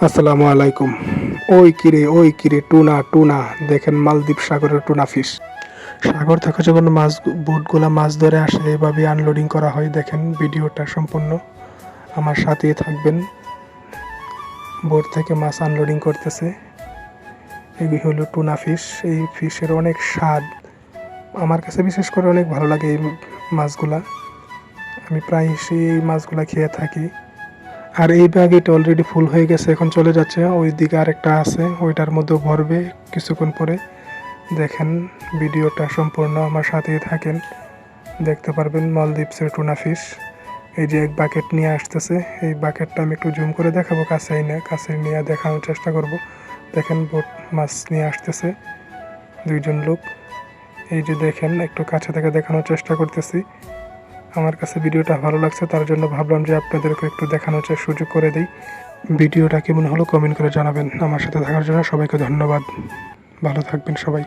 আসসালামু আলাইকুম। ওই কিরে টুনা টুনা, দেখেন মালদ্বীপ সাগরের টুনা ফিশ। সাগর থেকে যখন বোটগুলা মাছ ধরে আসে এভাবে আনলোডিং করা হয়। দেখেন ভিডিওটা সম্পূর্ণ আমার সাথেই থাকবেন। বোট থেকে মাছ আনলোডিং করতেছে। এই হলো টুনা ফিশ। এই ফিশের অনেক স্বাদ, আমার কাছে বিশেষ করে অনেক ভালো লাগে এই মাছগুলা। আমি প্রায়শই এই মাছগুলা খেয়ে থাকি। আর এই ব্যাগটা অলরেডি ফুল হয়ে গেছে, এখন চলে যাচ্ছে। ওই দিকে আরেকটা আছে, ওইটার মধ্যে ভরবে কিছুক্ষণ পরে। দেখেন ভিডিওটা সম্পূর্ণ আমার সাথেই থাকেন, দেখতে পারবেন মালদ্বীপসের টুনা ফিশ। এই যে এক বাকেট নিয়ে আসতেছে, এই বাকেটটা আমি একটু জুম করে দেখাবো, কাছে নিয়ে দেখানোর চেষ্টা করব। দেখেন বোট মাছ নিয়ে আসতেছে দুইজন লোক। এই যে দেখেন একটু কাছে থেকে দেখানোর চেষ্টা করতেছি। আমার কাছে ভিডিওটা ভালো লাগছে, তার জন্য ভাবলাম যে আপনাদেরকে একটু দেখানোর সুযোগ করে দিই। ভিডিওটা কেমন হলো কমেন্ট করে জানাবেন। আমার সাথে থাকার জন্য সবাইকে ধন্যবাদ। ভালো থাকবেন সবাই।